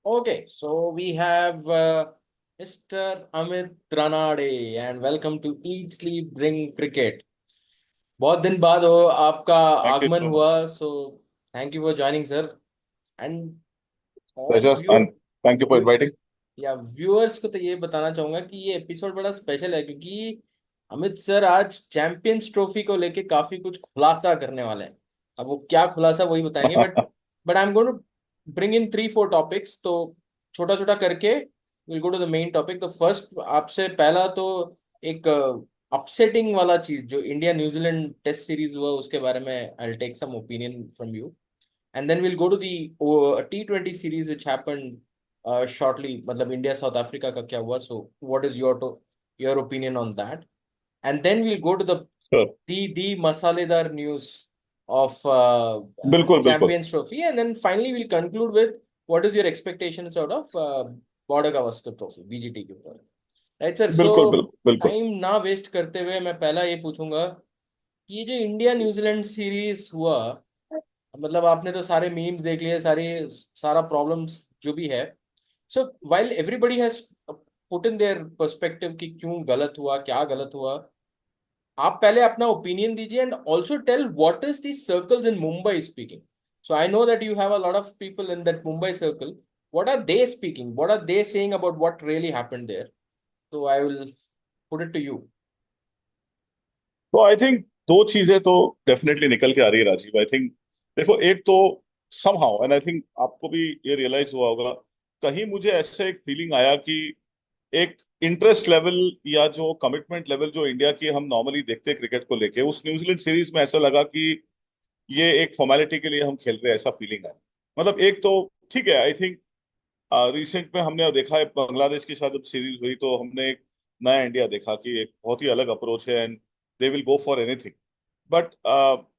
Okay, so we have Mr. Amit Ranade and welcome to Eat Sleep Drink Cricket. बहुत दिन बाद हो आपका Thank you आगमन so हुआ, much. so thank you for joining, sir. And और Pleasure and thank you for view inviting. या viewers को तो ये बताना चाहूंगा कि ये एपिसोड बड़ा स्पेशल है क्योंकि अमित सर आज चैंपियंस ट्रॉफी को लेके काफी कुछ खुलासा करने वाले हैं। अब वो क्या खुलासा वही बताएंगे, but I am going to bring in 3-4 topics. तो छोटा छोटा करके will go to the main topic. तो फर्स्ट आपसे पहला तो एक अपसेटिंग वाला चीज जो इंडिया न्यूजीलैंड टेस्ट सीरीज हुआ उसके बारे में I will take some opinion from you, and then we'll go to the T20 series which happened shortly, मतलब इंडिया साउथ अफ्रीका का क्या हुआ, so what is your opinion on that, and then we'll go to the Sure. the मसालेदार news of बिल्कुल बिल्कुल. champions trophy, and then finally we'll conclude with what is your expectations out of border gavaskar trophy BGT के ऊपर। Right sir, सो बिल्कुल बिल्कुल बिल्कुल. Time ना waste करते हुए मैं पहला ये पूछूंगा कि ये जो इंडिया न्यूजीलैंड सीरीज हुआ, मतलब आपने तो सारे मीम्स देख लिए, सारा प्रॉब्लम्स जो भी है। So while everybody has put in their perspective कि क्यों गलत हुआ, क्या गलत हुआ, आप पहले अपना ओपिनियन दीजिए and also tell what is the circles in Mumbai speaking. So I know that you have a lot of people in that Mumbai circle, what are they speaking, what are they saying about what really happened there. तो I will put it to you. तो I think दो चीजें तो definitely निकल के आ रही है Rajiv. I think देखो, एक तो समहाउ एंड आई थिंक आपको भी ये रियलाइज हुआ होगा, कहीं मुझे ऐसे एक फीलिंग आया कि एक इंटरेस्ट लेवल या जो कमिटमेंट लेवल जो इंडिया की हम नॉर्मली देखते हैं क्रिकेट को लेके, उस न्यूजीलैंड सीरीज में ऐसा लगा कि ये एक फॉर्मेलिटी के लिए हम खेल रहे हैं, ऐसा फीलिंग आया. मतलब एक तो ठीक है, आई थिंक रिसेंट में हमने देखा है बांग्लादेश के साथ जब सीरीज हुई तो हमने एक नया इंडिया देखा कि एक बहुत ही अलग अप्रोच है and they will go for anything. But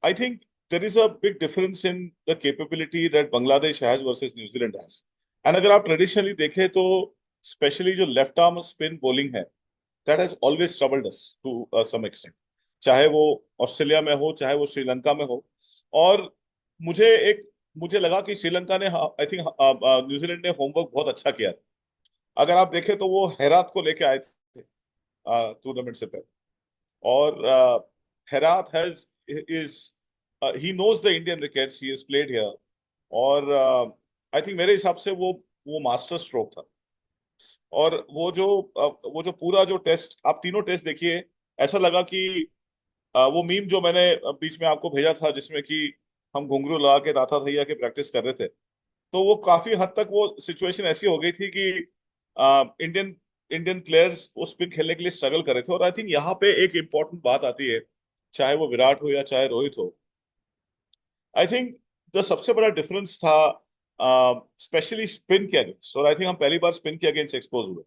I think there is a big difference in the capability that Bangladesh has versus New Zealand has. And अगर आप ट्रेडिशनली देखें तो स्पेशली जो लेफ्ट आर्म स्पिन बॉलिंग है, that has always troubled us to some extent. चाहे वो Australia में हो, चाहे वो श्रीलंका में हो. और मुझे एक मुझे लगा कि श्रीलंका ने, आई थिंक न्यूजीलैंड ने होमवर्क बहुत अच्छा किया. अगर आप देखें तो वो हेरात को लेके आए थे टूर्नामेंट से पहले. और Herath has is he knows the Indian wickets, he has played here. और आई थिंक मेरे हिसाब से वो मास्टर स्ट्रोक था. और वो जो पूरा जो टेस्ट, आप तीनों टेस्ट देखिए, ऐसा लगा कि वो मीम जो मैंने बीच में आपको भेजा था जिसमें कि हम घुंघरू लगा के राथा भैया की प्रैक्टिस कर रहे थे, तो वो काफी हद तक वो सिचुएशन ऐसी हो गई थी कि इंडियन इंडियन प्लेयर्स वो स्पिन खेलने के लिए स्ट्रगल कर रहे थे. और आई थिंक यहाँ पे एक इम्पोर्टेंट बात आती है, चाहे वो विराट हो या चाहे रोहित हो. आई थिंक जो सबसे बड़ा डिफरेंस था स्पेशली स्पिन के अगेंस्ट, और आई थिंक हम पहली बार स्पिन के अगेंस्ट एक्सपोज हुए.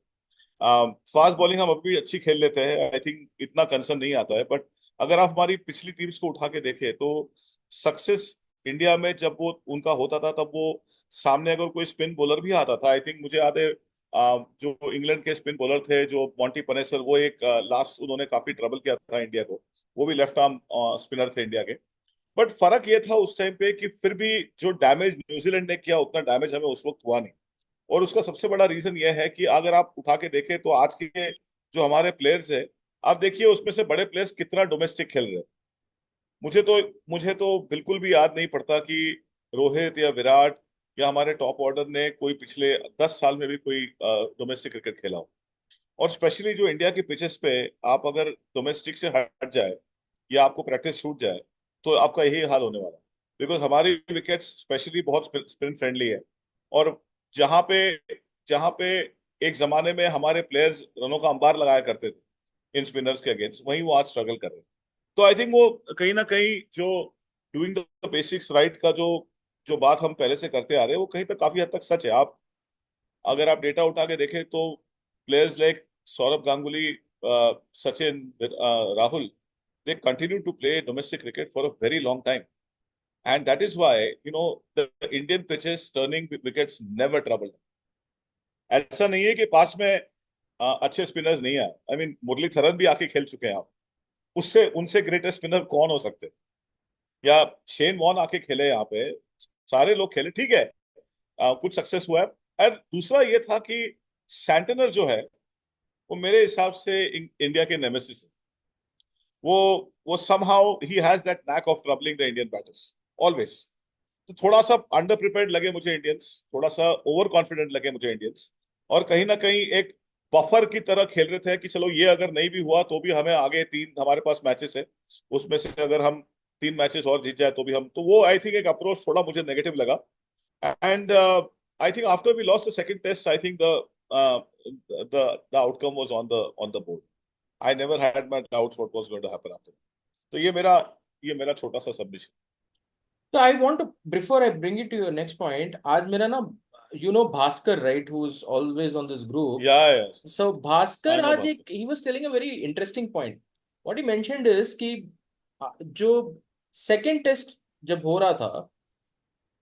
फास्ट बॉलिंग हम अभी भी अच्छी खेल लेते हैं, आई थिंक इतना कंसर्न नहीं आता है. बट अगर आप हमारी पिछली टीम्स को उठा के देखें तो सक्सेस इंडिया में जब वो उनका होता था, तब वो सामने अगर कोई स्पिन बॉलर भी आता था, आई थिंक मुझे याद है जो इंग्लैंड के स्पिन बॉलर थे जो मॉन्टी पनेसर, वो एक लास्ट उन्होंने काफी ट्रबल किया था इंडिया को. वो भी लेफ्ट आर्म स्पिनर थे इंडिया के. बट फर्क ये था उस टाइम पे कि फिर भी जो डैमेज न्यूजीलैंड ने किया, उतना डैमेज हमें उस वक्त हुआ नहीं. और उसका सबसे बड़ा रीजन यह है कि अगर आप उठा के देखें तो आज के जो हमारे प्लेयर्स हैं, आप देखिए उसमें से बड़े प्लेयर्स कितना डोमेस्टिक खेल रहे हैं. मुझे तो मुझे तो बिल्कुल भी याद नहीं पड़ता कि रोहित या विराट या हमारे टॉप ऑर्डर ने कोई पिछले 10 साल में भी कोई डोमेस्टिक क्रिकेट खेला हो. और स्पेशली जो इंडिया की पिचेस पे, आप अगर डोमेस्टिक से हट जाए या आपको प्रैक्टिस छूट जाए, तो आपका यही हाल होने वाला है. बिकॉज हमारी विकेट्स स्पेशली बहुत स्पिन फ्रेंडली है. और जहाँ पे जहाँ पे एक जमाने में हमारे प्लेयर्स रनों का अंबार लगाया करते थे इन स्पिनर्स के अगेंस्ट, वहीं वो आज स्ट्रगल कर रहे हैं. तो आई थिंक वो कहीं ना कहीं जो डूइंग द बेसिक्स राइट का जो जो बात हम पहले से करते आ रहे हैं, वो कहीं तक काफी हद तक सच है. आप अगर आप डेटा उठा के देखें तो players like Saurabh Ganguly, Sachin, Rahul, they continue to play domestic cricket for a very long time. And that is why, the Indian pitches turning wickets never troubled them. ऐसा नहीं है कि पास में अच्छे स्पिनर्स नहीं आए. आई मीन मुरलीधरन भी आके खेल चुके हैं. आप उससे उनसे ग्रेटेस्ट स्पिनर कौन हो सकते हैं? या शेन वॉन आके खेले यहाँ पे, सारे लोग खेले, ठीक है. कुछ सक्सेस हुआ है. और दूसरा ये था कि सैंटनर जो है वो मेरे हिसाब से इंडिया के नेमेसिस है। वो वो somehow he has that NAAC of troubling the Indian batters always. तो थोड़ा सा अंडर प्रिपेयर्ड लगे मुझे इंडियंस, थोड़ा सा ओवर कॉन्फिडेंट लगे मुझे इंडियंस, और कहीं ना कहीं एक बफर की तरह खेल रहे थे कि चलो ये अगर नहीं भी हुआ तो भी हमें आगे तीन हमारे पास मैचेस है, उसमें से अगर हम तीन मैचेस और जीत जाए तो भी हम, तो वो आई थिंक एक अप्रोच थोड़ा मुझे नेगेटिव लगा। And I think after we lost the second test I think the outcome was on the board. I never had my doubts what was going to happen after. तो ये मेरा छोटा सा submission. तो I want to, before I bring it to your next point, आज मेरा ना, you know Bhaskar right, who is always on this group. Yeah yes, so Bhaskar I know आज बात। एक, he was telling a very interesting point. What he mentioned is कि जो second test जब हो रहा था,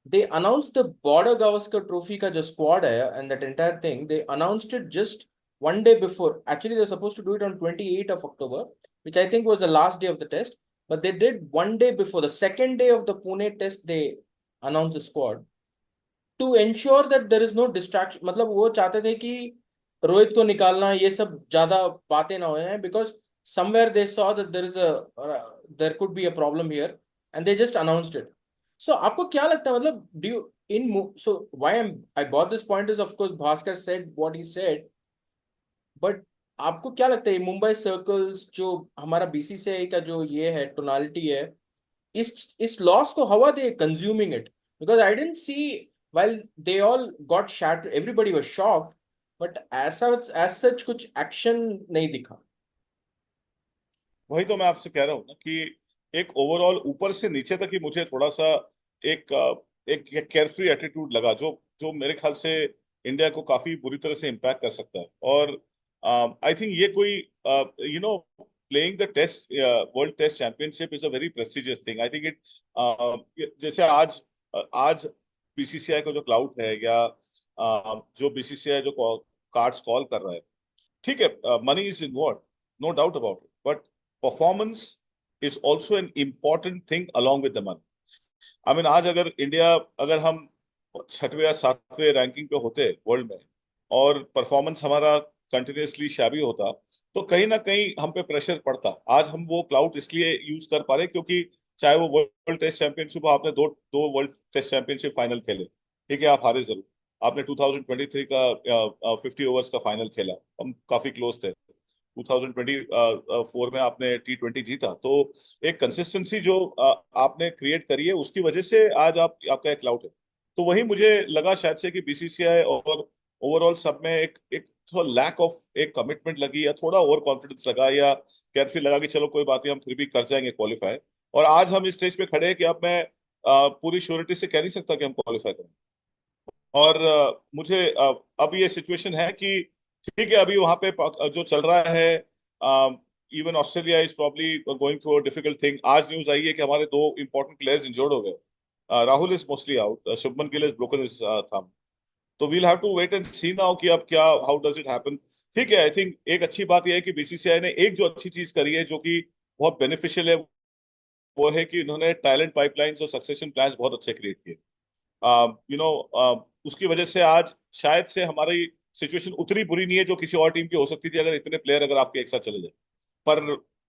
they announced the Border Gavaskar Trophy का जो squad है and that entire thing, they announced it just one day before. Actually, they're supposed to do it on 28th of October, which I think was the last day of the test. But they did one day before, the second day of the Pune test, they announced the squad to ensure that there is no distraction. मतलब वो चाहते थे कि रोहित को निकालना ये सब ज्यादा बातें ना हो जाए, because somewhere they saw that there could be a problem here and they just announced it. So आपको क्या लगता है, मतलब do you in so why I bought this point is of course Bhaskar said what he said, but आपको क्या लगता है Mumbai circles जो हमारा बीसीसीआई का जो ये है टोनालिटी है, इस लॉस को, how are they consuming it? Because I didn't see, while they all got shattered, everybody was shocked, but as such कुछ एक्शन नहीं दिखा. वही तो मैं आपसे कह रहा हूँ ना कि एक ओवरऑल ऊपर से नीचे तक ही मुझे थोड़ा सा एक एक केयरफ्री एटीट्यूड लगा, जो जो मेरे ख्याल से इंडिया को काफी बुरी तरह से इम्पैक्ट कर सकता है। और आई थिंक ये कोई you know playing the test world test championship is a very prestigious thing. I think it जैसे आज बीसीसीआई का जो क्लाउड है, या जो बीसीसीआई जो कार्ड्स कॉल कर रहा है, ठीक है, money is involve, no doubt about it, but performance is also an important thing along with the money. I mean आज अगर इंडिया, अगर हम छठवें या सातवें रैंकिंग पे होते वर्ल्ड में और परफॉर्मेंस हमारा कंटिन्यूअसली शैबी होता, तो कहीं ना कहीं हम पे प्रेशर पड़ता। आज हम वो क्लाउड इसलिए यूज कर पा रहे क्योंकि चाहे वो वर्ल्ड टेस्ट चैंपियनशिप हो, आपने दो दो वर्ल्ड टेस्ट चैंपियनशिप फाइनल खेले, ठीक है, आप हारे जरूर। आपने 2023 का 50 ओवर्स का फाइनल खेला, हम काफी क्लोज थे। 2024 में आपने T20 जीता। तो एक कंसिस्टेंसी जो आपने क्रिएट करी है उसकी वजह से आज आपका एक क्लाउड है। तो वही मुझे लगा शायद से कि बीसीसीआई और ओवरऑल सब में एक एक थोड़ा लैक ऑफ एक कमिटमेंट लगी, या थोड़ा ओवर कॉन्फिडेंस लगा, या केयरफुल लगा कि चलो कोई बात नहीं, हम फिर भी कर जाएंगे क्वालिफाई। और आज हम इस स्टेज पे खड़े हैं कि अब मैं पूरी श्योरिटी से कह नहीं सकता कि हम क्वालिफाई करें। और मुझे अब ये सिचुएशन है कि ठीक है, अभी वहां पे जो चल रहा है, even Australia is probably going through a difficult thing. आज न्यूज आई है कि हमारे दो इंपॉर्टेंट प्लेयर्स इंजर्ड हो गए। Rahul is mostly out, Shubman Gill is broken is thumb. तो we'll have to wait and see now कि अब क्या, हाउ डज इट हैपन। ठीक है, आई थिंक एक अच्छी बात यह है कि बीसीसीआई ने एक जो अच्छी चीज करी है जो कि बहुत बेनिफिशियल है, वो है कि इन्होंने टैलेंट पाइपलाइंस और सक्सेशन प्लान्स बहुत अच्छे क्रिएट किए। यू नो उसकी वजह से आज शायद से हमारी सिचुएशन उतनी बुरी नहीं है जो किसी और टीम की हो सकती थी, अगर इतने प्लेयर अगर आपके एक साथ चले जाए। पर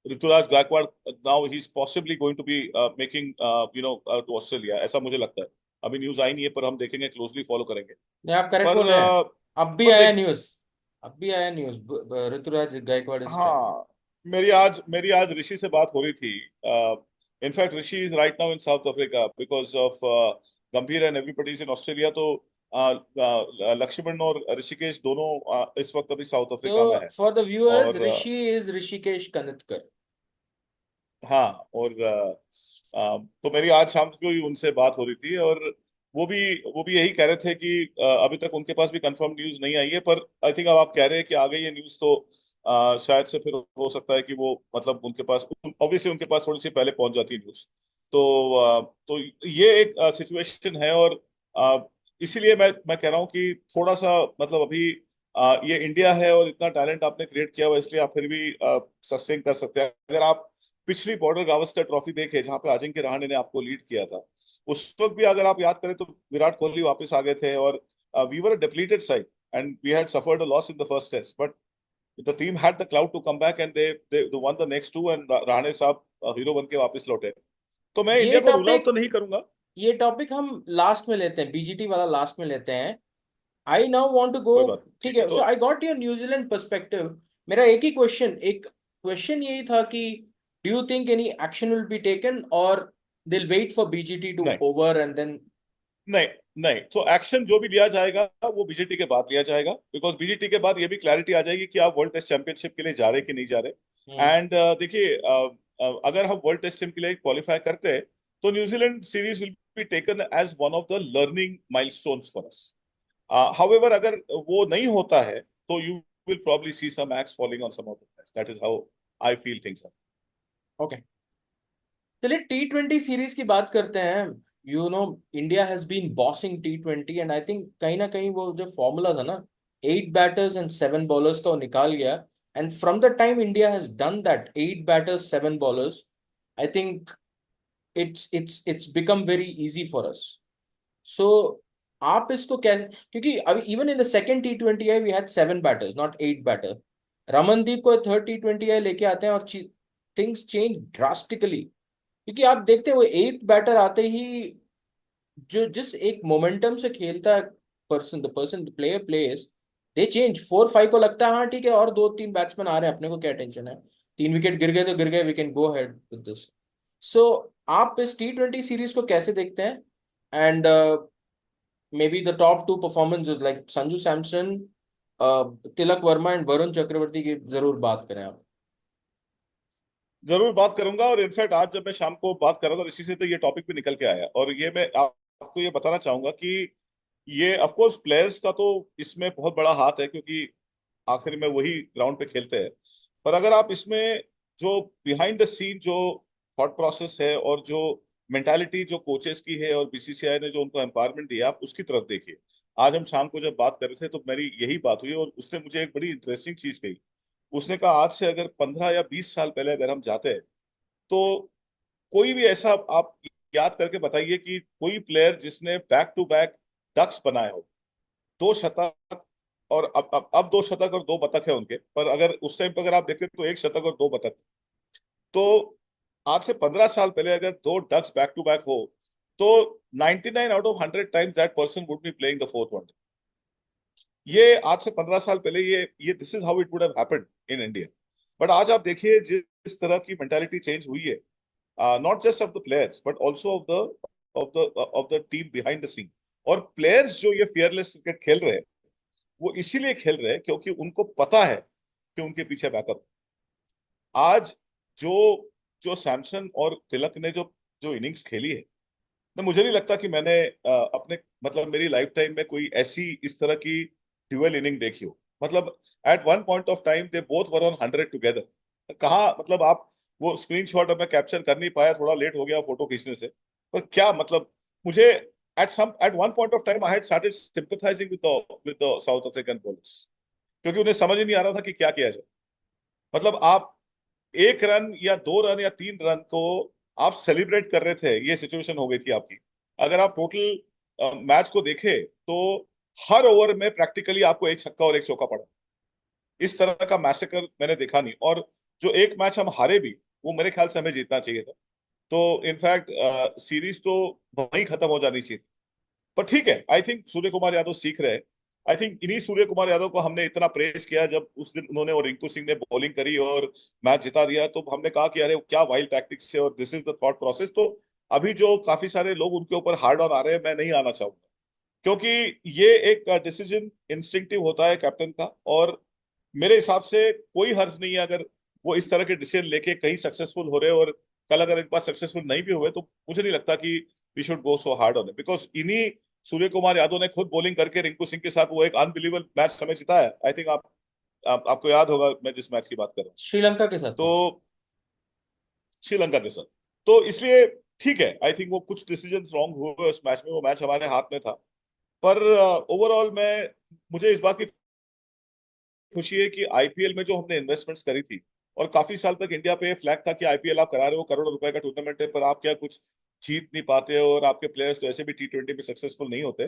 Ruturaj Gaikwad now he is possibly going to be making to Australia, ऐसा मुझे लगता है। अभी न्यूज आई नहीं है, पर हम देखेंगे, क्लोजली फॉलो करेंगे। नहीं, आप करेक्ट पर बोल रहे हैं. अब भी पर आया देख, न्यूज, अब भी आया न्यूज, ऋतुराज गायकवाड़ इज. हाँ, मेरी आज ऋषि से बात हो रही थी। In fact Rishi is right now in South Africa because of Gambhir and everybody is in Australia. तो लक्ष्मण और ऋषिकेश दोनों इस वक्त अभी साउथ अफ्रीका में तो है। फॉर द व्यूअर्स, और ऋषि इज ऋषिकेश कनितकर. हाँ, और तो मेरी आज शाम को ही उनसे बात हो रही थी, और वो भी वो भी यही कह रहे थे कि अभी तक उनके पास भी कंफर्म न्यूज नहीं आई है। पर आई थिंक अब आप कह रहे हैं कि आ गई ये न्यूज, तो शायद से फिर हो सकता है कि वो, मतलब उनके पास, ऑब्वियसली उनके पास थोड़ी सी पहले पहुंच जाती है न्यूज। तो ये एक सिचुएशन है। और इसीलिए मैं कह रहा हूँ कि थोड़ा सा, मतलब अभी ये इंडिया है और इतना टैलेंट आपने क्रिएट किया हुआ, इसलिए आप फिर भी सस्टेन कर सकते हैं। अगर आप पिछली बॉर्डर गावस्कर ट्रॉफी देखे जहां पे अजिंक्य रहाणे ने आपको लीड किया था, उस वक्त भी अगर आप याद करें तो विराट कोहली वापस आ गए थे, और we were a depleted side and we had suffered a loss in the first test, but the team had the clout to come back and they won the next two and Rane साहब hero बन के वापस लौटे। तो मैं ये India को rule out topic तो नहीं करूंगा। ये टॉपिक हम लास्ट में लेते हैं, बीजीटी वाला लास्ट में लेते हैं। I now want to go. कोई बात नहीं, ठीक ठीक है है, सो तो। I got your New Zealand perspective. मेरा एक क्वेश्चन यही था कि do you think any action will be taken और they wait for BGT to नहीं ओवर एंड देन। नहीं नहीं, तो एक्शन जो भी लिया जाएगा वो बीजेटी के बाद लिया जाएगा, बिकॉज बीजेटी के बाद ये भी क्लैरिटी आ जाएगी कि आप वर्ल्ड टेस्ट चैंपियनशिप के लिए जा रहे कि नहीं जा रहे। एंड देखिए, अगर हम वर्ल्ड टेस्ट टीम के लिए क्वालिफाई करते हैं तो New Zealand series will be taken as one of the learning milestones for us. However अगर वो नहीं होता है तो you will probably see some axe falling on some of the players, that is how I feel things are. Okay, चलिए T20 series की बात करते हैं। India has been bossing T20 and I think कहीं ना कहीं वो जो फॉर्मूला था ना, 8 बैटर्स एंड 7 बॉलर्स का वो निकाल गया। And from the time India has done that 8 batters 7 bowlers, I think it's become very easy for us. So आप इसको कैसे, क्योंकि अभी even in the second T20 I we had 7 batters not 8 batter. Ramandeep को थर्ड T20 आई लेके आते हैं और थिंग्स चेंज ड्रास्टिकली। क्योंकि आप देखते हैं वो 8 बैटर आते ही जो जिस एक मोमेंटम से खेलता है person the player players, they change 4-5 को लगता है हाँ ठीक है और 2-3 बैट्समैन आ रहे हैं, अपने को क्या टेंशन है, 3 विकेट गिर गए तो गिर गए, we can go head with this. So आप इस T20 सीरीज को कैसे देखते हैं? And maybe the top two performance like Sanju Samson, Tilak Varma and Varun Chakravarthy की जरूर बात करें आप। जरूर बात करूंगा, और इनफैक्ट आज जब मैं शाम को बात कर रहा था इसी से तो ये टॉपिक भी निकल के आया, और ये मैं आपको ये बताना चाहूंगा कि ये ऑफ कोर्स प्लेयर्स का तो इसमें बहुत बड़ा हाथ है, क्योंकि आखिर में वही ग्राउंड पे खेलते हैं। पर अगर आप इसमें जो बिहाइंड द सीन जो थॉट प्रोसेस है और जो मेंटालिटी जो कोचेस की है और बीसीसीआई ने जो उनको एम्पावरमेंट दिया, आप उसकी तरफ देखिए। आज हम शाम को जब बात कर रहे थे तो मेरी यही बात हुई, और उसने मुझे एक बड़ी इंटरेस्टिंग चीज कही। उसने कहा आज से अगर 15 या 20 साल पहले अगर हम जाते हैं तो कोई भी ऐसा आप याद करके बताइए कि कोई प्लेयर जिसने बैक टू बैक डक्स बनाए हो, 2 शतक, और अब 2 शतक और 2 बतख है उनके, पर अगर उस टाइम पर अगर आप देखें तो 1 शतक और 2 बतख। तो आज से 15 साल पहले अगर 2 डक्स बैक टू बैक हो तो 99 out of 100 times that person would be playing the fourth one. ये आज से 15 साल पहले ये this is how it would have happened in India. But आज आप देखिए जिस तरह की मेंटालिटी चेंज हुई है, not just of the players but also of the team behind the scene. और प्लेयर्स जो ये फियरलेस क्रिकेट खेल रहे हैं वो इसीलिए खेल रहे हैं क्योंकि उनको पता है कि उनके पीछे बैकअप। आज जो जो सैमसन और तिलक ने जो जो इनिंग्स खेली है, तो मुझे नहीं लगता कि मैंने अपने मतलब मेरी लाइफ टाइम में कोई ऐसी इस तरह की ड्यूअल इनिंग देखी हो। मतलब at one point of time they both were on 100 together. कहाँ मतलब आप वो स्क्रीनशॉट अब मैं कैप्चर कर नहीं पाया, थोड़ा लेट हो गया फोटो खींचने से। पर क्या मतलब मुझे at one point of time I had started sympathising with the South African bowlers, क्योंकि उन्हें समझ ही नहीं आ रहा था कि क्या किया जाए। मतलब आप 1 रन या 2 रन या 3 रन को आप सेलिब्रेट कर रहे थे, ये सिचुएशन हो गई थी आपकी। अगर आप टोटल मैच को देखें तो हर ओवर में प्रैक्टिकली आपको 1 छक्का और 1 चौका पड़ा। इस तरह का मैसेकर मैंने देखा नहीं। और जो एक मैच हम हारे भी, वो मेरे ख्याल से हमें जीतना चाहिए था। तो इनफैक्ट सीरीज तो वहीं खत्म हो जानी चाहिए। पर ठीक है, आई थिंक सूर्य कुमार यादव सीख रहे हैं। आई थिंक इन्हीं सूर्य कुमार यादव को हमने इतना प्रेस किया जब उस दिन उन्होंने और रिंकू सिंह ने बॉलिंग करी और मैच जिता दिया, तो हमने कहा कि अरे क्या वाइल्ड टैक्टिक्स है और this is the thought process. तो अभी जो काफी सारे लोग उनके ऊपर हार्ड ऑन आ रहे हैं, मैं नहीं आना चाहूंगा, क्योंकि ये एक डिसीजन इंस्टिंक्टिव होता है कैप्टन का। और मेरे हिसाब से कोई हर्ज नहीं है अगर वो इस तरह के डिसीजन लेके कहीं सक्सेसफुल हो रहे हैं, और कल अगर एक बार सक्सेसफुल नहीं भी हुए तो मुझे नहीं लगता कि we should go so hard on it, because इन्हीं सूर्य कुमार यादव ने खुद बॉलिंग करके रिंकू सिंह के साथ वो एक अनबिलीवेबल मैच हमें जिताया। आई थिंक आपको याद होगा मैं जिस मैच की बात कर रहा हूँ। श्रीलंका के साथ में। तो श्रीलंका के साथ। तो इसलिए ठीक है, आई थिंक वो कुछ डिसीजन रॉन्ग हुए उस मैच में, वो मैच हमारे हाथ में था। पर ओवरऑल मैं मुझे इस बात की खुशी है कि आईपीएल में जो हमने इन्वेस्टमेंट्स करी थी, और काफी साल तक इंडिया पे फ्लैग था कि आईपीएल आप करा रहे हो, करोड़ों रुपए का टूर्नामेंट है, पर आप क्या कुछ जीत नहीं पाते हो और आपके प्लेयर्स तो ऐसे भी T20 में सक्सेसफुल नहीं होते।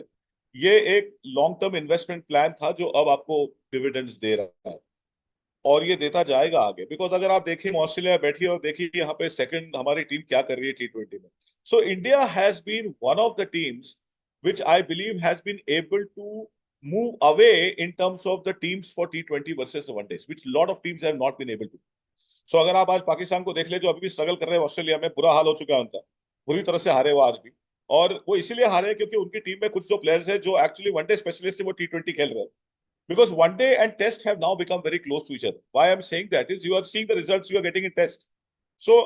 ये एक लॉन्ग टर्म इन्वेस्टमेंट प्लान था जो अब आपको डिविडेंड्स दे रहा है, और ये देता जाएगा आगे। बिकॉज अगर आप देखिए ऑस्ट्रेलिया बैठिए और देखिए यहाँ पे सेकंड हमारी टीम क्या कर रही है T20 में। So India has been one of the teams which I believe has been able to move away in terms of the teams for T20 versus the one days, which a lot of teams have not been able to. सो अगर आप आज पाकिस्तान को देख ले, जो अभी भी struggle कर रहे हैं ऑस्ट्रेलिया में, बुरा हाल हो चुका है उनका, बुरी तरह से हारे वो आज भी। और वो इसीलिए हारे हैं क्योंकि उनकी टीम में कुछ जो प्लेयर्स है जो एक्चुअली वनडे स्पेशलिस्ट है वो T20 खेल रहे हैं। Because one day and test have now become very close to each other. Why I'm saying that is you are seeing the results you are getting in test. So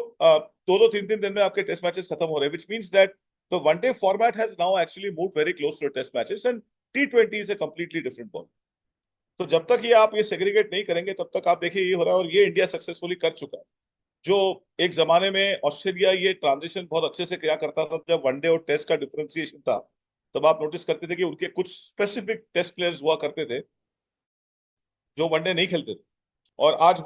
दो तीन तीन दिन में आपके टेस्ट मैचेस खत्म हो रहे हैं, which means that the one day format has now actually moved very close to the test matches, and T20 is a completely different ball. तो जब तक ये आप ये सेग्रीगेट नहीं करेंगे तब तक आप देखिए ये हो रहा है, और ये इंडिया सक्सेसफुली कर चुका है। जो एक जमाने में ऑस्ट्रेलिया ये ट्रांजिशन बहुत अच्छे से किया करता था, जब वनडे और टेस्ट का डिफरेंशिएशन था, तब आप नोटिस करते थे कि उनके कुछ स्पेसिफिक टेस्ट प्लेयर्स हुआ करते थे जो वनडे नहीं खेलते थे, और आज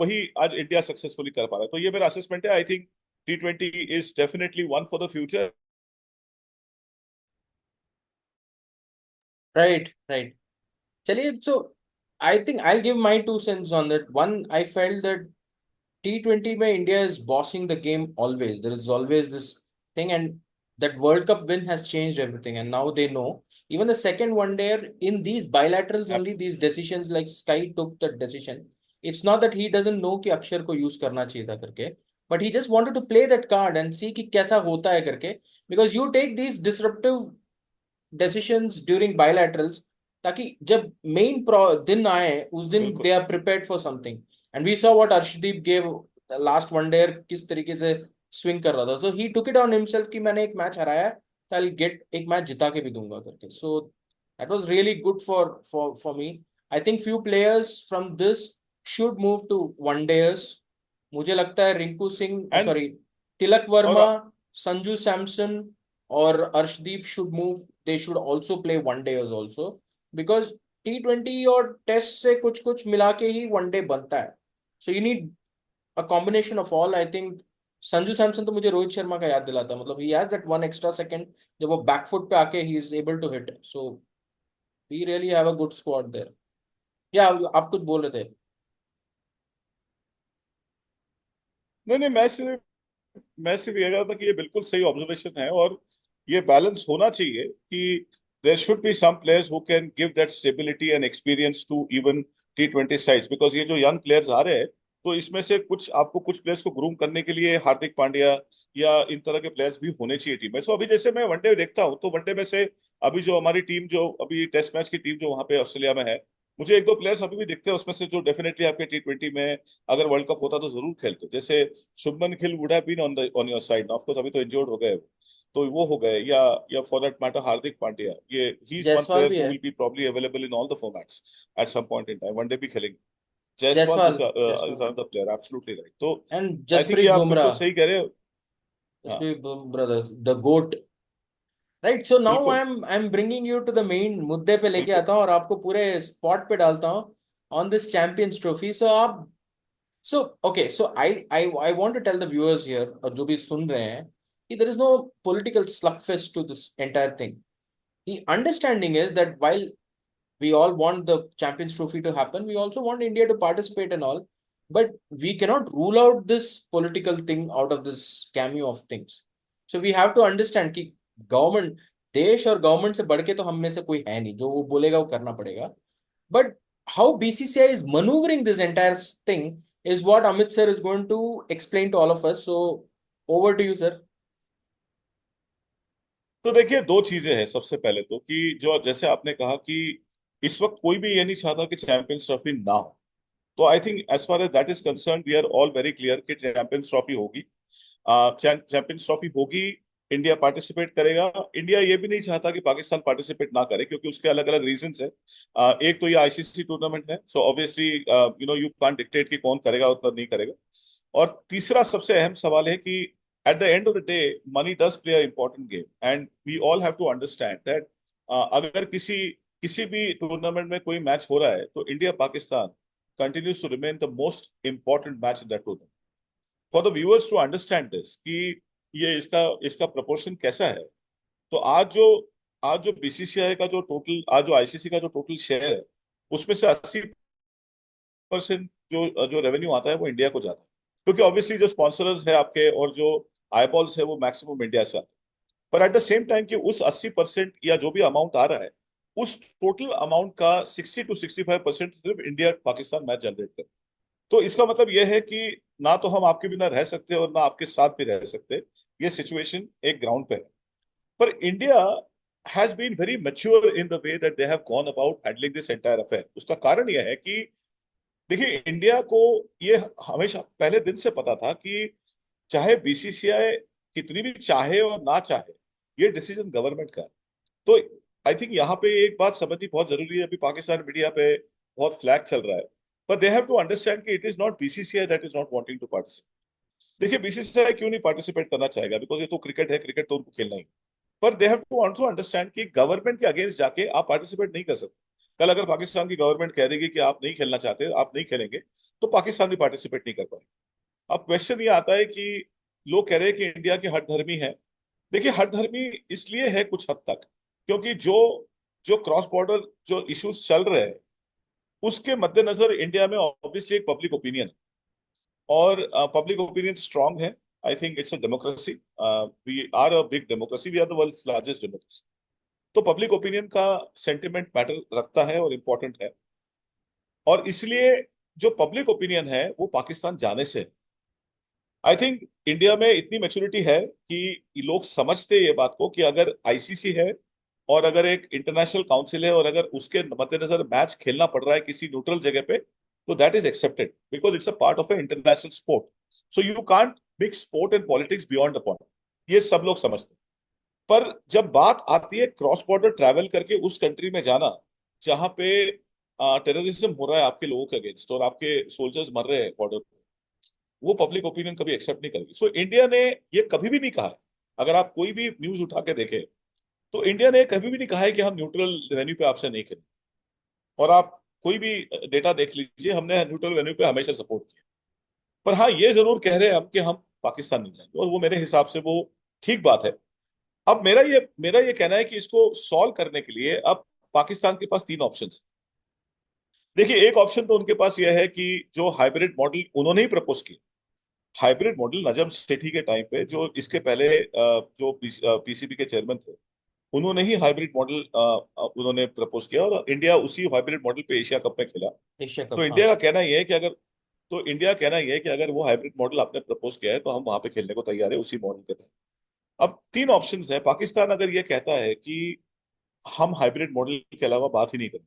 इंडिया सक्सेसफुली कर पा रहा है। तो ये मेरा असेसमेंट है। I think T20 is definitely one for the future. Right, right. चलिए, so I think I give my 2 cents on that one. I felt that T20 में India is bossing the game always. There is always this thing, and that World Cup win has changed everything. And now they know. Even the second one day in these bilaterals only, these decisions like Sky took that decision. It's not that he doesn't know कि अक्षर को use करना चाहिए था करके, but he just wanted to play that card and see कि कैसा होता है करके. Because you take these disruptive decisions during bilaterals ताकि जब मेन दिन आए उस दिन बिल्कुल। They are prepared for something. And we saw what Arshdeep gave last one day, किस तरीके से स्विंग कर रहा था। तो he took it on himself कि मैंने एक मैच हराया है तो आई गेट एक मैच जिता के भी दूंगा करके। So that was really good for me. I think few players from this should move to one dayers. मुझे लगता है रिंकू सिंह, एंड सॉरी, तिलक और वर्मा, संजू सैमसन और Arshdeep should move. They should also play one day also, because T20 और test से कुछ कुछ मिला के ही वन डे बनता है। So you need a combination of all. I think Sanju Samson तो मुझे रोहित शर्मा का याद दिलाता है, मतलब he has that one extra second जब वो बैकफुट पे आके he is able to hit. So we really have a good squad there. या आप कुछ बोल रहे थे? नहीं नहीं, मैं सिर्फ ये कह रहा था कि ये बिल्कुल सही ऑब्जर्वेशन है, और ये बैलेंस होना चाहिए कि there should be some players who can give that stability and experience to even T20 sides. Because ये जो यंग प्लेयर्स आ रहे हैं, तो इसमें से कुछ प्लेयर्स को ग्रूम करने के लिए हार्दिक पांड्या या इन तरह के प्लेयर्स भी होने चाहिए टीम में। सो अभी जैसे मैं वनडे देखता हूँ, तो वनडे में से अभी जो हमारी टीम, जो अभी टेस्ट मैच की टीम जो वहां पे ऑस्ट्रेलिया में है, मुझे एक दो प्लेयर्स अभी भी दिखते हैं उसमें से जो डेफिनेटली आपके T20 में अगर वर्ल्ड कप होता तो जरूर खेलते। जैसे Shubman Gill would have been on your side, of course अभी तो इंजर्ड हो गए वो, तो वो हो गए, या for that matter Hardik Pandya, ये ही इज वन जायसवाल प्लेयर भी हु है। Will be probably available in all the formats at some point in time, one day भी खेलेंगे। Jaiswal Jaiswal, is Jaiswal another player, absolutely right. तो एंड आई थिंक ये जसप्रीत आप बिल्कुल बुमराह। सही कह रहे हो। हाँ, Jasprit brother, the GOAT. Right, so now बिल्कुल I am bringing you to the main मुद्दे पे लेके बिल्कुल। आता हूँ और आपको पूरे स्पॉट पे डालता हूँ on this Champions Trophy. So आप, so okay, so I want to tell the viewers here और जो भी सुन रहे हैं कि there is no political slugfest to this entire thing. The understanding is that while we all want the Champions Trophy to happen, we also want India to participate and all, but we cannot rule out this political thing out of this cameo of things. So we have to understand कि government, देश और government से बढ़ के तो हम में से कोई है नहीं, जो वो बोलेगा वो करना पड़ेगा। But how BCCI is maneuvering this entire thing is what Amit sir is going to explain to all of us. So over to you, sir. तो देखिए, दो चीजें हैं। सबसे पहले तो कि जो जैसे आपने कहा कि इस वक्त कोई भी ये नहीं चाहता कि चैंपियंस ट्रॉफी ना हो। तो I think as far as that is concern we are all very clear कि चैंपियंस ट्रॉफी होगी। चैंपियंस ट्रॉफी होगी, इंडिया पार्टिसिपेट करेगा। इंडिया ये भी नहीं चाहता कि पाकिस्तान पार्टिसिपेट ना करे, क्योंकि उसके अलग अलग रीजन है। एक तो ये आईसीसी टूर्नामेंट है, so obviously you can't dictate कि कौन करेगा और नहीं करेगा। और तीसरा सबसे अहम सवाल है कि at the end of the day money does play a important game, and we all have to understand that अगर किसी किसी भी टूर्नामेंट में कोई मैच हो रहा है, तो India Pakistan continues to remain the most important match in that tournament. For the viewers to understand this कि ये इसका इसका proportion कैसा है, तो आज जो आज जो बीसीसीआई का जो टोटल, आज जो आईसीसी का जो टोटल शेयर है, उसमें से 80% जो जो रेवेन्यू आता है वो इंडिया को जाता है, क्योंकि ऑब्वियसली जो स्पॉन्सर्स है आपके और जो आईबॉल्स है वो मैक्सिमम इंडिया से आते हैं। पर एट द सेम टाइम कि उस 80% या जो भी अमाउंट आ रहा है, उस टोटल अमाउंट का 60 to 65% सिर्फ इंडिया पाकिस्तान मैच जनरेट करता है। तो इसका मतलब यह है कि ना तो हम आपके बिना रह सकते और ना आपके साथ भी रह सकते। ये सिचुएशन एक ग्राउंड पे है। पर India has been very mature in the way that they have gone about handling this entire affair. उसका कारण यह है कि देखिए, इंडिया को ये हमेशा पहले दिन से पता था कि चाहे बीसीसीआई कितनी भी चाहे और ना चाहे, ये डिसीजन गवर्नमेंट का है। तो आई थिंक यहाँ पे एक बात समझनी बहुत जरूरी है। अभी पाकिस्तान मीडिया पे बहुत फ्लैग चल रहा है, पर दे हैव टू अंडरस्टैंड कि it is not BCCI that is not wanting to participate. देखिए, बीसीसीआई क्यों नहीं पार्टिसिपेट करना चाहेगा? बिकॉज ये तो क्रिकेट है, क्रिकेट तो उनको खेलना ही। पर they have to also understand कि गवर्नमेंट के अगेंस्ट जाके आप पार्टिसिपेट नहीं कर सकते। कल अगर पाकिस्तान की गवर्नमेंट कह देगी कि आप नहीं खेलना चाहते, आप नहीं खेलेंगे, तो पाकिस्तान भी पार्टिसिपेट नहीं कर पाएगा। अब क्वेश्चन ये आता है कि लोग कह रहे हैं कि इंडिया के हठधर्मी है। देखिए, हठधर्मी इसलिए है कुछ हद तक, क्योंकि जो जो क्रॉस बॉर्डर जो इश्यूज चल रहे हैं, उसके मद्देनजर इंडिया में ऑब्वियसली एक पब्लिक ओपिनियन, और पब्लिक ओपिनियन स्ट्रांग है। I think it's a democracy. We are a big democracy, we are the world's largest democracy. तो पब्लिक ओपिनियन का सेंटिमेंट मैटर रखता है और इम्पोर्टेंट है। और इसलिए जो पब्लिक ओपिनियन है वो पाकिस्तान जाने से, आई थिंक इंडिया में इतनी मैच्योरिटी है कि लोग समझते ये बात को कि अगर आईसीसी है और अगर एक इंटरनेशनल काउंसिल है और अगर उसके मद्देनजर मैच खेलना पड़ रहा है किसी न्यूट्रल जगह पे, तो that is accepted because it's a part of A international sport. So you can't mix sport and politics beyond the point. ये सब लोग समझते हैं। पर जब बात आती है क्रॉस बॉर्डर ट्रैवल करके उस कंट्री में जाना जहां पे टेररिज्म हो रहा है आपके लोगों के अगेंस्ट और आपके सोल्जर्स मर रहे हैं बॉर्डर, वो पब्लिक ओपिनियन कभी एक्सेप्ट नहीं करेगी। सो इंडिया ने ये कभी भी नहीं कहा है। अगर आप कोई भी न्यूज उठा के देखें, तो इंडिया ने कभी भी नहीं कहा है कि हम न्यूट्रल वेन्यू पे आपसे नहीं खेलें। और आप कोई भी डेटा देख लीजिए, हमने न्यूट्रल वेन्यू पे हमेशा सपोर्ट किया। पर हाँ, ये जरूर कह रहे हैं हम कि हम पाकिस्तान नहीं जाएंगे, और वो मेरे हिसाब से वो ठीक बात है। अब मेरा ये कहना है कि इसको सॉल्व करने के लिए अब पाकिस्तान के पास तीन ऑप्शन है। देखिए, एक ऑप्शन तो उनके पास यह है कि जो हाइब्रिड मॉडल उन्होंने ही प्रपोज किया, हाइब्रिड मॉडल नजम सेठी के टाइम पे, जो इसके पहले जो पीसीबी के चेयरमैन थे, उन्होंने ही हाइब्रिड मॉडल उन्होंने प्रपोज किया, और इंडिया उसी हाइब्रिड मॉडल पे एशिया कप में खेला। एशिया तो कप, हाँ। इंडिया का कहना ये है कि अगर तो इंडिया का कहना ये है कि अगर वो हाइब्रिड मॉडल आपने प्रपोज किया है तो हम वहां पे खेलने को तैयार है उसी मॉडल के तहत। अब तीन ऑप्शंस है। पाकिस्तान अगर ये कहता है कि हम हाइब्रिड मॉडल के अलावा बात ही नहीं करें,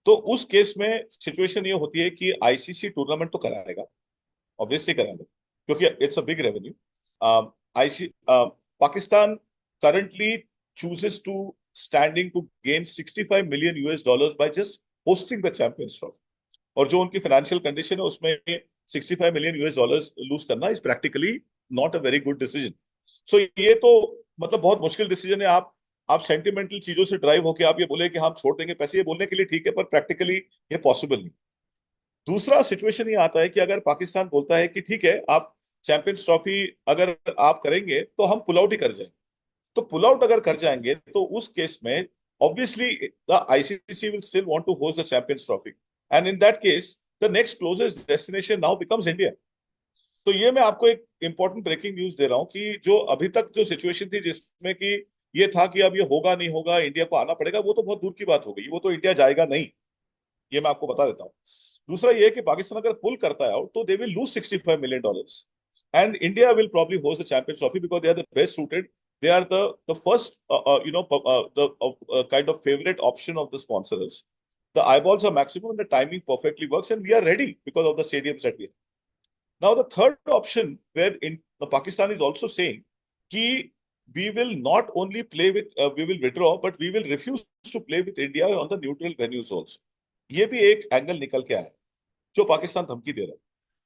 तो उस केस में सिचुएशन ये होती है कि आईसीसी टूर्नामेंट तो कराएगा, ऑब्वियसली कराएगा, क्योंकि it's a big revenue. IC Pakistan currently chooses to standing to gain 65 million US dollars by just hosting the Champions Trophy। और जो उनकी फाइनेंशियल कंडीशन है उसमें 65 मिलियन यूएस डॉलर्स लूज करना is practically not a very good decision. So ये तो मतलब बहुत मुश्किल डिसीजन है। आप सेंटिमेंटल चीजों से ड्राइव होकर आप ये बोले कि हम छोड़ देंगे पैसे, ये बोलने के लिए ठीक है, पर प्रैक्टिकली ये पॉसिबल नहीं। दूसरा सिचुएशन ये आता है कि अगर पाकिस्तान बोलता है कि ठीक है, आप चैंपियंस ट्रॉफी अगर आप करेंगे तो हम पुल आउट ही कर जाएंगे। तो पुल आउट अगर कर जाएंगे तो उस केस में obviously the ICC will still want to host the champions trophy, and in that case the next closest destination now becomes India. तो ये मैं आपको एक इंपॉर्टेंट ब्रेकिंग न्यूज दे रहा हूँ कि जो अभी तक जो सिचुएशन थी जिसमें कि ये था कि अब ये होगा नहीं होगा, इंडिया को आना पड़ेगा, वो तो बहुत दूर की बात हो गई। वो तो इंडिया जाएगा नहीं, ये मैं आपको बता देता हूँ। दूसरा ये है कि पाकिस्तान अगर पुल करता है आउट तो they will lose $65 million, and India will probably host the Champions Trophy because they are the best suited. They are the first the kind of favorite option of the sponsors. The eyeballs are maximum and the timing perfectly works, and we are ready because of the stadiums that we have. Now the third option where in Pakistan is also saying कि we will not only play with we will withdraw but we will refuse to play with India on the neutral venues also। ये भी एक angle निकल के आया है जो पाकिस्तान धमकी दे रहा है।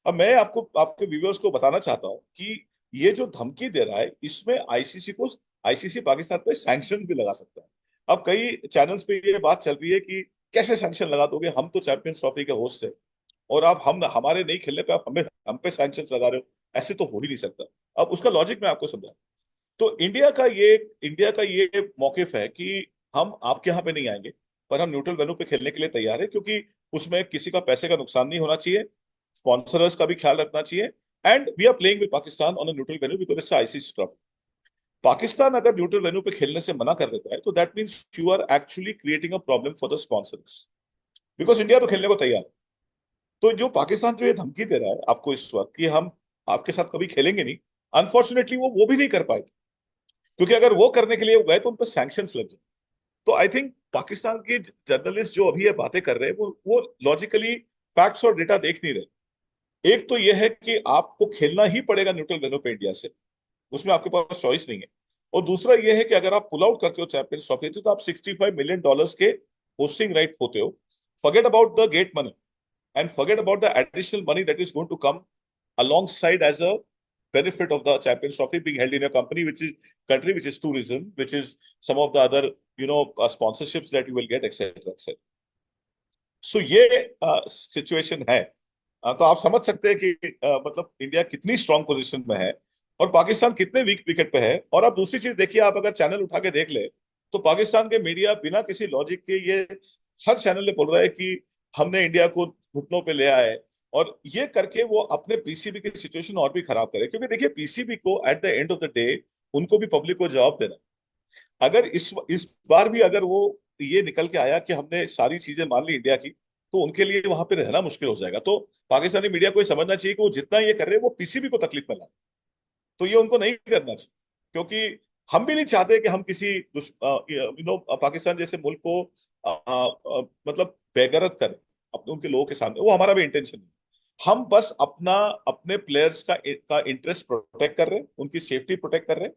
अब मैं आपको आपके व्यूअर्स को बताना चाहता हूं कि ये जो धमकी दे रहा है इसमें आईसीसी पाकिस्तान पे सैंक्शन भी लगा सकता है। अब कई चैनल्स पे ये बात चल रही है कि कैसे सैंक्शन लगा दोगे, हम तो चैंपियंस ट्रॉफी के होस्ट है और आप हम हमारे नहीं खेलने पे आप हम पे सैंक्शन लगा रहे हो। ऐसे तो हो ही नहीं सकता। अब उसका लॉजिक मैं आपको समझा। तो इंडिया का ये मौकिफ है कि हम आपके यहाँ पे नहीं आएंगे, पर हम न्यूट्रल वेन्यू पे खेलने के लिए तैयार है, क्योंकि उसमें किसी का पैसे का नुकसान नहीं होना चाहिए, स्पॉन्सर्स का भी ख्याल रखना चाहिए, and we are playing with Pakistan on a neutral venue because it's ICC trophy. Pakistan अगर न्यूट्रल वेन्यू पे खेलने से मना कर देता है तो that means you are actually creating a problem for the sponsors, because India तो खेलने को तैयार है। तो जो पाकिस्तान जो ये धमकी दे रहा है आपको इस वक्त कि हम आपके साथ कभी खेलेंगे नहीं, अनफॉर्चुनेटली वो भी नहीं कर पाए, क्योंकि अगर वो करने के लिए गए तो उन पर सैंक्शंस लग जाए। तो आई थिंक पाकिस्तान के जर्नलिस्ट जो अभी ये बातें कर रहे हैं वो लॉजिकली फैक्ट्स और डेटा देख नहीं रहे। एक तो ये है कि आपको खेलना ही पड़ेगा न्यूट्रल वेन्यू पे इंडिया से, उसमें आपके पास चॉइस नहीं है। और दूसरा ये है कि अगर आप पुल आउट करते हो चैंपियंस ट्रॉफी तो आप $65 मिलियन के होस्टिंग राइट होते हो। Forget about the get money and forget about the additional money that is going to come alongside as a benefit of the Champions Trophy being held in a company which is country which is tourism, which is some of the other sponsorships that you will get, etc. etc. सो ये situation है। तो आप समझ सकते हैं कि मतलब India कितनी स्ट्रांग पोजीशन में है और पाकिस्तान कितने वीक विकेट पे है। और आप दूसरी चीज देखिए, आप अगर चैनल उठा के देख ले तो पाकिस्तान के मीडिया बिना किसी लॉजिक के ये हर चैनल ने बोल रहा है कि हमने इंडिया को घुटनों पे ले आए, और ये करके वो अपने पीसीबी की सिचुएशन और भी खराब करे। क्योंकि देखिए पीसीबी को eight the end of the day उनको भी पब्लिक को जवाब देना। अगर इस बार भी अगर वो ये निकल के आया कि हमने सारी चीजें मान ली इंडिया की, तो उनके लिए वहां पे रहना मुश्किल हो जाएगा। तो पाकिस्तानी मीडिया को ये समझना चाहिए कि वो जितना ये कर रहे हैं वो पीसीबी को तकलीफ में ला, तो ये उनको नहीं करना चाहिए। क्योंकि हम भी नहीं चाहते कि हम किसी पाकिस्तान जैसे मुल्क को मतलब बेगरत करें अपने उनके लोगों के सामने, वो हमारा भी इंटेंशन नहीं। हम बस अपने प्लेयर्स का इंटरेस्ट प्रोटेक्ट कर रहे हैं, उनकी सेफ्टी प्रोटेक्ट कर रहे हैं,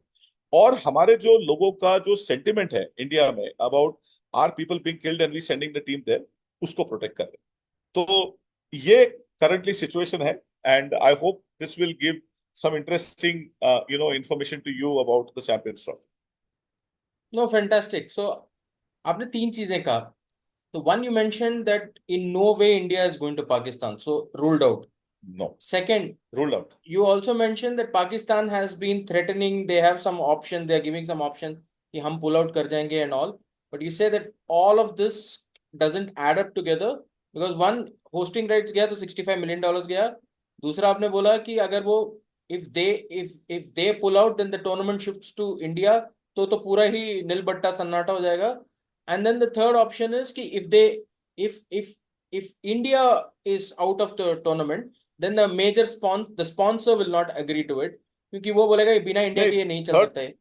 और हमारे जो लोगों का जो सेंटिमेंट है इंडिया में about are people being killed and we sending the team there, उसको प्रोटेक्ट कर रहे हैं। तो ये करंटली सिचुएशन है, and I hope this will give some interesting information to you about the Champions Trophy. No fantastic. So आपने तीन चीजें कहा। तो one, you mention that in no way India is going to Pakistan, so ruled out. No, second, ruled out. you also mentioned that Pakistan has been threatening, they have some option, they are giving some option कि हम pull out कर जाएंगे and all, but you say that all of this doesn't add up together because one, hosting rights गया तो $65 million गया। दूसरा आपने बोला कि अगर वो if they if they pull out then the tournament shifts to India, तो पूरा ही नील बट्टा सन्नाटा हो जाएगा। and then the third option is कि if they if India is out of the tournament then the sponsor will not agree to it, क्योंकि वो बोलेगा कि बिना इंडिया नहीं के ये नहीं चल थर्ड सकता है।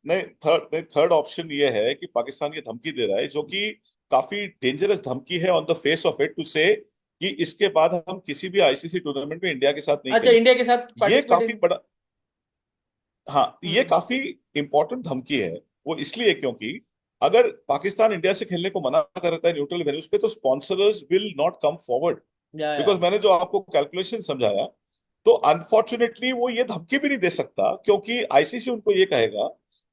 नहीं थर्ड ऑप्शन ये है कि पाकिस्तान ये धमकी दे रहा है, जो कि काफी डेंजरस धमकी है on the face of it, to say कि इसके बाद हम किसी भी आईसीसी टूर्नामेंट में इंडिया के साथ नहीं अच्छा, इंडिया के साथ खेलेंगे। ये पार्टिसिपेट काफी इन। बड़ा, हाँ ये हम्म। काफी इंपॉर्टेंट धमकी है। वो इसलिए क्योंकि अगर पाकिस्तान इंडिया से खेलने को मना करता है न्यूट्रल वेन्यूज पे, तो sponsors will not come forward. या बिकॉज मैंने जो आपको कैलकुलेशन समझाया, तो अनफॉर्चुनेटली वो ये धमकी भी नहीं दे सकता, क्योंकि आईसीसी उनको ये कहेगा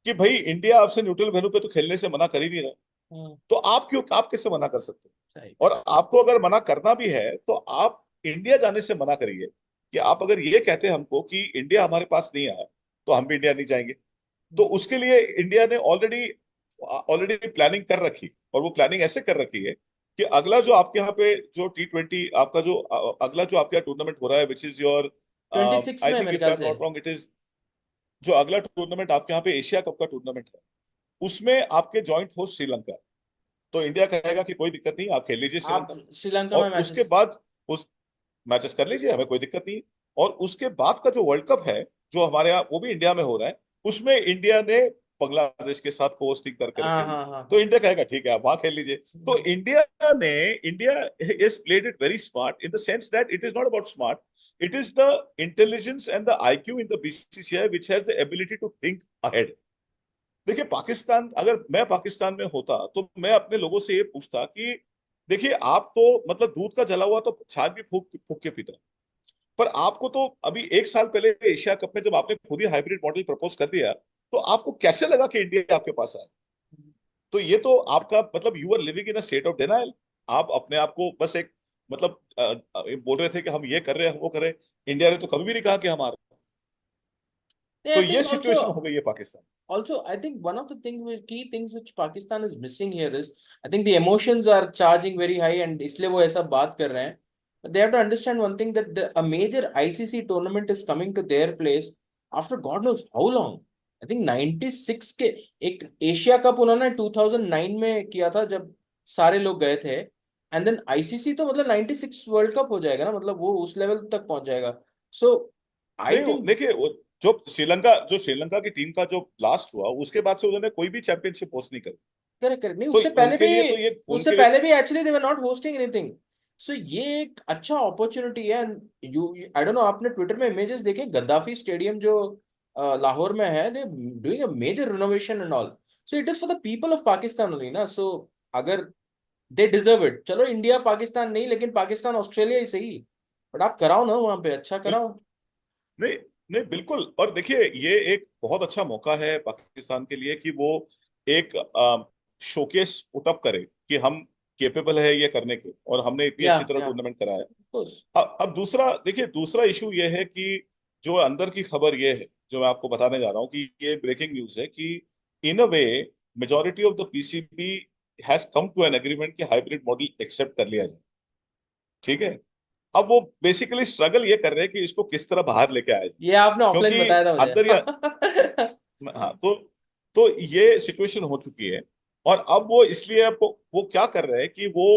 कि भाई इंडिया आपसे न्यूट्रल वेन्यू पे तो खेलने से मना कर ही नहीं रहा, हम्म, तो आप कैसे मना कर सकते सही। हो? और आपको अगर मना करना भी है तो आप इंडिया जाने से मना करिए। कि आप अगर ये कहते हैं हमको कि इंडिया हमारे पास नहीं आया तो हम भी इंडिया नहीं जाएंगे, तो हम्म, उसके लिए इंडिया ने ऑलरेडी ऑलरेडी प्लानिंग कर रखी। और वो प्लानिंग ऐसे कर रखी है कि अगला जो आपके यहाँ पे जो T20 आपका जो अगला जो आपके यहाँ टूर्नामेंट हो रहा है, विच इज योर 26 आई में थिंक मेरे इफ आई ख्याल एम से। नॉट रॉन्ग, इट इज जो अगला टूर्नामेंट आपके यहाँ पे एशिया कप का टूर्नामेंट है, उसमें आपके जॉइंट होस्ट श्रीलंका है। तो इंडिया कहेगा कि कोई दिक्कत नहीं, आप खेल लीजिए आप श्रीलंका में। श्रीलंका में और उसके मैचेस। बाद उस मैचेस कर लीजिए, हमें कोई दिक्कत नहीं है। और उसके बाद का जो वर्ल्ड कप है जो हमारे यहाँ, वो भी इंडिया में हो रहा है, उसमें इंडिया ने बांग्लादेश के साथ को होस्टिंग करके हाँ रखी है। हाँ हाँ तो हाँ। इंडिया कहेगा ठीक है आप वहां खेल लीजिए। तो India is played it very smart in the sense that it is not about smart, it is the intelligence and the IQ in the BCCI which has the ability to think ahead. देखिए पाकिस्तान, अगर मैं पाकिस्तान में होता तो मैं अपने लोगों से ये पूछता कि देखिए आप तो मतलब दूध का जला हुआ तो छाछ भी फूक फूक के पीता, पर आपको तो अभी एक साल पहले एशिया कप में जब आपने खुद ही हाइब्रिड मॉडल प्रपोज कर दिया, तो आपको कैसे लगा कि इंडिया आपके पास आए? तो ये तो आपका मतलब you are living in a state of denial. आप अपने आप को बस एक मतलब बोल रहे थे कि हम ये कर रहे हैं हम वो कर रहे हैं। इंडिया ने तो कभी भी नहीं कहा कि हम आ रहे हैं। I तो ये think सिचुएशन हो also गई है Pakistan. I think one of the key things which Pakistan is missing here is, I think the emotions are charging very high and इसलिए वो ऐसा बात कर रहे हैं. But they have to understand one thing, that a major ICC tournament is coming to their place after God knows how long. I think 96 के एक Asia cup उन्होंने 2009 में किया था जब सारे लोग गए थे. एंड देन आईसीसी तो मतलब 96 वर्ल्ड कप हो जाएगा ना, मतलब वो उस लेवल तक पहुंच जाएगा. सो आई नहीं थिंक. देखिए, जो श्रीलंका की टीम का जो लास्ट हुआ उसके बाद से उन्होंने कोई भी चैंपियनशिप होस्ट नहीं करी। Correct correct. नहीं तो उससे पहले उनके भी, लिए तो ये उससे उनके लिए पहले भी actually they were not hosting anything. So ये एक अच्छा अपॉर्चुनिटी है. यू आई डोंट नो, आपने ट्विटर में इमेजेस देखे गद्दाफी स्टेडियम जो लाहौर में है, they doing a major renovation and all. So it is for the people of Pakistan only ना. सो अगर दे डिजर्व इट, चलो इंडिया पाकिस्तान नहीं, लेकिन पाकिस्तान ऑस्ट्रेलिया ही सही, बट आप कराओ ना वहां पे, अच्छा कराओ. बिल्कुल नहीं, नहीं बिल्कुल। और देखिए, ये एक बहुत अच्छा मौका है पाकिस्तान के लिए कि वो एक शोकेस पुटअप करे कि हम केपेबल है ये करने के, और हमने इतनी अच्छी तरह या टूर्नामेंट कराया है। कोर्स. अब दूसरा देखिए, दूसरा इशू ये है कि जो अंदर की खबर ये है, जो मैं आपको बताने जा रहा हूँ, कि ये ब्रेकिंग न्यूज है कि in a way majority of the PCB has come to an agreement कि हाइब्रिड मॉडल एक्सेप्ट कर लिया जाए। ठीक है। अब वो बेसिकली स्ट्रगल ये कर रहे हैं कि इसको किस तरह बाहर लेके आया जाए, ये आपने ऑफलाइन क्योंकि बताया था मुझे. अंदर या हाँ, तो ये सिचुएशन हो चुकी है। और अब वो इसलिए अब वो क्या कर रहे हैं कि वो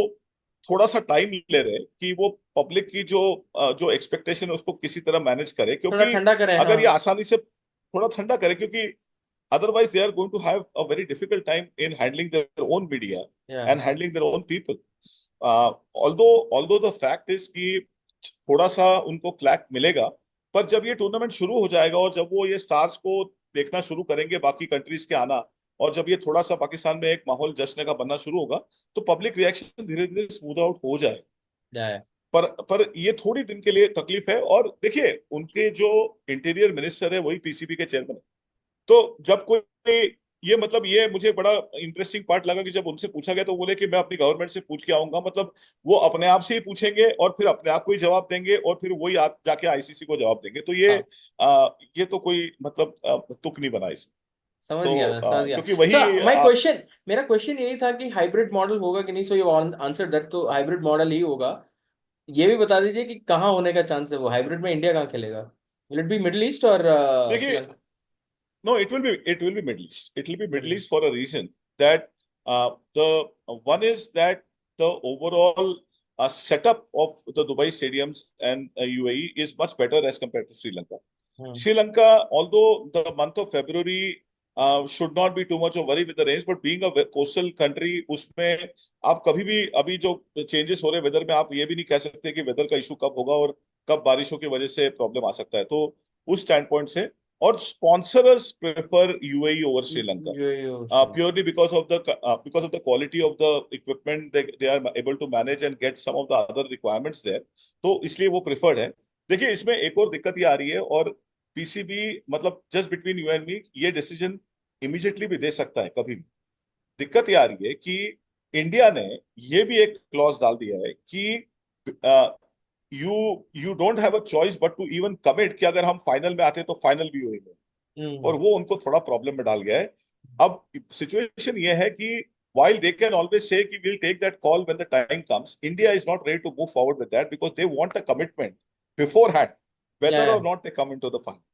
थोड़ा सा टाइम ले रहे हैं कि वो पब्लिक की जो एक्सपेक्टेशन है उसको किसी तरह मैनेज करे, थोड़ा क्योंकि ठंडा करें, हाँ. अगर ये आसानी से थोड़ा ठंडा करे, क्योंकि otherwise they are going to have a very difficult time in handling their own media या and handling their own people. Although the fact is कि थोड़ा सा उनको फ्लैक मिलेगा, पर जब ये टूर्नामेंट शुरू हो जाएगा और जब वो ये स्टार्स को देखना शुरू करेंगे बाकी कंट्रीज के आना, और जब ये थोड़ा सा पाकिस्तान में एक माहौल जश्न का बनना शुरू होगा, तो पब्लिक रिएक्शन धीरे धीरे स्मूथ आउट हो जाए। या पर ये थोड़ी दिन के लिए तकलीफ है। और देखिए, उनके जो इंटीरियर मिनिस्टर है वही पीसीबी के चेयरमैन है। तो जब कोई ये मतलब ये मुझे बड़ा इंटरेस्टिंग पार्ट लगा कि जब उनसे पूछा गया तो बोले कि मैं अपनी गवर्नमेंट से पूछ के आऊंगा। मतलब वो अपने आप से ही पूछेंगे और फिर अपने आप को ही जवाब देंगे, और फिर वही जाके आईसीसी को जवाब देंगे। तो हाँ, ये तो कोई मतलब तुक नहीं बना इसमें। समझ गया, तो मैं समझ गया. क्योंकि सो वही माय क्वेश्चन, मेरा क्वेश्चन यही था कि हाइब्रिड मॉडल होगा कि नहीं. सो यू आंसर दैट, तो हाइब्रिड मॉडल ही होगा. ये भी बता दीजिए कि कहाँ होने का चांस है वो हाइब्रिड में, इंडिया कहाँ खेलेगा. Will it be middle east और देखिए, Sri Lanka? no, it will be Middle East. It will be Middle middle East east. for a reason that the one is that the overall setup of the Dubai stadiums and UAE is much better as compared to Sri Lanka. Hmm. Sri Lanka, although the month of February should not be too much of worry with the rains, but being a coastal country, उसमें आप कभी भी अभी जो changes हो रहे weather में, आप ये भी नहीं कह सकते कि वेदर का इशू कब होगा और कब बारिशों की वजह से प्रॉब्लम आ सकता है। तो उस स्टैंड पॉइंट से, और sponsors prefer UAE over Sri Lanka ये purely because of the quality of the equipment they are able to manage and get some of the other requirements there. तो इसलिए वो प्रिफर्ड है। देखिए, इसमें एक और दिक्कत ये आ रही है, और पीसीबी मतलब just between you and me ये डिसीजन इमीडिएटली भी दे सकता है कभी भी। दिक्कत ये आ रही है कि इंडिया ने ये भी एक क्लॉज डाल दिया है कि you you don't have a choice but to even commit कि अगर हम फाइनल में आते हैं तो फाइनल भी होएंगे। हम्म. और वो उनको थोड़ा प्रॉब्लम में डाल गया है। अब सिचुएशन ये है कि while they can always say कि we'll take that call when the time comes, India is not ready to move forward with that because they want a commitment beforehand, या whether or not they come into the final.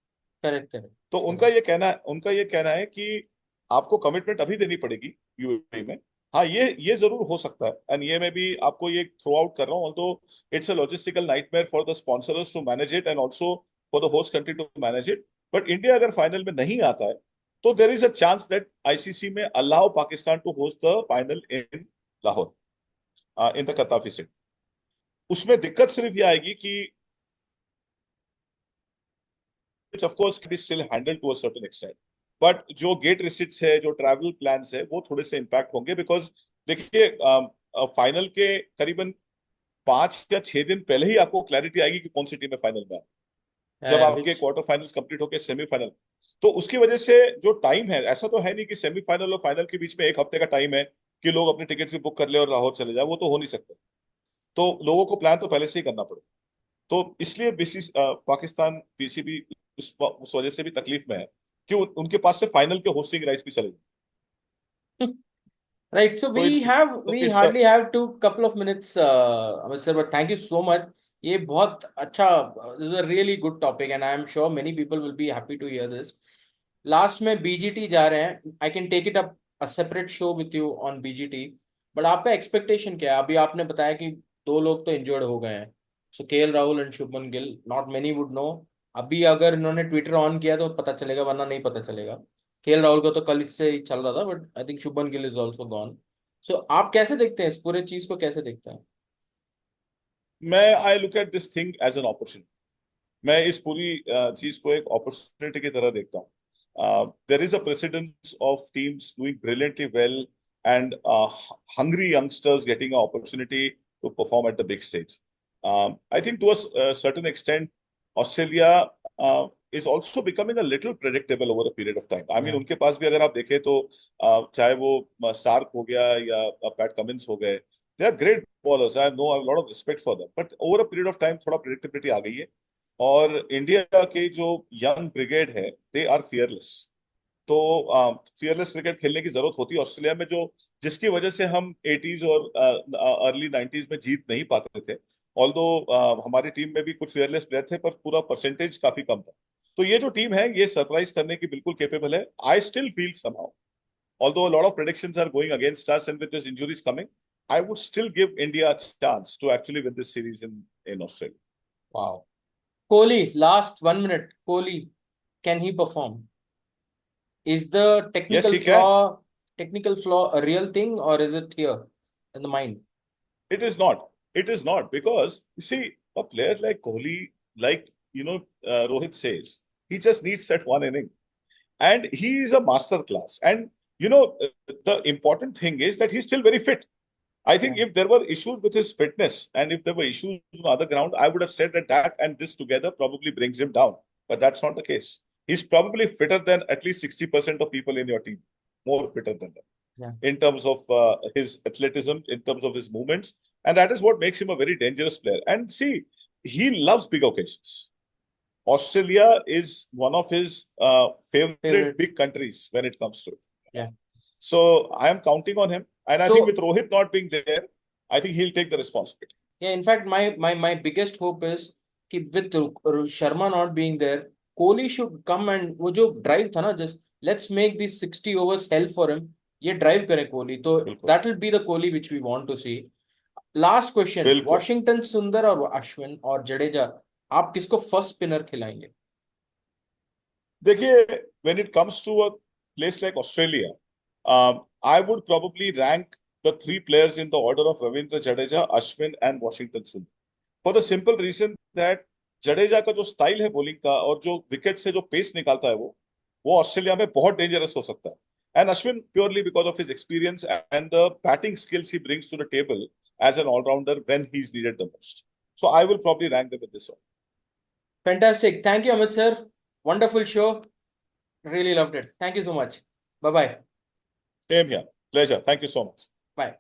Correct correct तो उनका ये कहना है कि आपको commitment अभी देनी पड़ेगी यूएई में। हाँ, ये जरूर हो सकता है, एंड ये मैं भी आपको ये थ्रो आउट कर रहा हूँ, although it's a logistical nightmare for the sponsors to manage it and also for the host country to manage it. But India अगर फाइनल में नहीं आता है, तो there is a chance that ICC में allow Pakistan to host the final in Lahore, in the Gaddafi set. उसमें दिक्कत सिर्फ ये आएगी कि of course it is still handle to a certain extent, but जो गेट रिसिट्स है, जो ट्रैवल प्लान्स है, वो थोड़े से इम्पैक्ट होंगे। बिकॉज देखिए, फाइनल के करीबन 5 या 6 दिन पहले ही आपको क्लैरिटी आएगी कि कौन सी टीम है फाइनल में, जब आपके विच. क्वार्टर फाइनल्स कंप्लीट होकर सेमीफाइनल। तो उसकी वजह से जो टाइम है, ऐसा तो है नहीं कि सेमीफाइनल और फाइनल के बीच में एक हफ्ते का टाइम है कि लोग अपने टिकट्स भी बुक कर ले और लाहौर चले जाए, वो तो हो नहीं सकता। तो लोगों को प्लान तो पहले से ही करना पड़े। तो इसलिए बीसी पाकिस्तान पीसीबी उस वजह से भी तकलीफ में है कि उनके पास से फाइनल के होस्टिंग राइट्स भी चले गए। Right. So तो we it's hardly have to couple of minutes, Amit sir, but thank you so much. ये बहुत अच्छा, this is a really good topic and I am sure many people will be happy to hear this. Last में BGT जा रहे हैं, I can take it up a separate show with you on BGT, but आपका expectation क्या है? अभी आपने बताया कि दो लोग तो इंजर्ड हो गए हैं, so KL Rahul and Shubman Gill, not many would know. अभी अगर इन्होंने ट्विटर ऑन किया तो पता चलेगा, वरना नहीं पता चलेगा। केएल राहुल को तो कल इससे ही चल रहा था, but I think Shubman Gill is also gone. So आप कैसे देखते हैं इस पूरे चीज को, कैसे देखते हैं? मैं I look at this thing as an opportunity. मैं इस पूरी चीज को एक अपॉर्चुनिटी की तरह देखता हूँ। देर is a precedence of teams doing brilliantly well and hungry youngsters getting an opportunity to perform at the big stage. I think to a certain extent, Australia is also becoming a little predictable over a period of time. I mean, Yeah. उनके पास भी अगर आप देखें तो चाहे वो Stark हो गया या पैट कमिंस हो गए, they are great bowlers. I know a lot of respect for them. But over a period of time थोड़ा predictability आ गई है। और इंडिया के जो यंग ब्रिगेड है, दे आर फियरलेस। तो फियरलेस क्रिकेट खेलने की जरूरत होती है ऑस्ट्रेलिया में, जो जिसकी वजह से हम 80s और अर्ली 90s में जीत नहीं पाते थे। ऑल्दो हमारी टीम में भी कुछ फियरलेस प्लेयर थे, पर पूरा परसेंटेज काफी कम था। तो ये जो टीम है, ये सरप्राइज करने की बिल्कुल केपेबल है। I still feel somehow, although a lot of predictions are going against us and with these injuries coming, I would still give India a chance to actually win this series in Australia. Wow. Kohli, last 1 minute, Kohli, can he perform? Is the Yes, technical he can. flaw technical flaw a real thing, or is it here in the mind? It is not. It is not, because you see, a player like Kohli, like Rohit says, he just needs that one inning, and he is a master class. And the important thing is that he's still very fit. I Yeah. think if there were issues with his fitness and if there were issues on other ground, I would have said that and this together probably brings him down. But that's not the case. He's probably fitter than at least 60% of people in your team, more fitter than them Yeah. in terms of his athleticism, in terms of his movements. And that is what makes him a very dangerous player. And see, he loves big occasions. Australia is one of his favorite Favorite. big countries when it comes to it. Yeah. So I am counting on him. And I think with So Rohit not being there, I think he'll take the responsibility. yeah, in fact, my biggest hope is कि with Sharma not being there, Kohli should come and वो जो drive था ना, just let's make these 60 overs hell for him. ये drive करे कोहली, तो बिल्कुल। that will be the Kohli which we want to see. Last question, बिल्कुल। Washington सुंदर और अश्विन और जडेजा, आप किसको फर्स्ट स्पिनर खिलाएंगे? देखिए, when it comes to a place like Australia, I would probably rank the three players in the order of Ravindra Jadeja, Ashwin and Washington Sundar. For the simple reason that Jadeja का जो style है bowling का और जो wicket से जो pace निकालता है, वो ऑस्ट्रेलिया में बहुत डेंजरस हो सकता है। And Ashwin purely because of his experience and the batting skills he brings to the table as an allrounder when he is needed the most. So I will probably rank them with this one. Fantastic, thank you Amit sir, wonderful show, really loved it, thank you so much, bye bye. Same here, pleasure, thank you so much. Bye.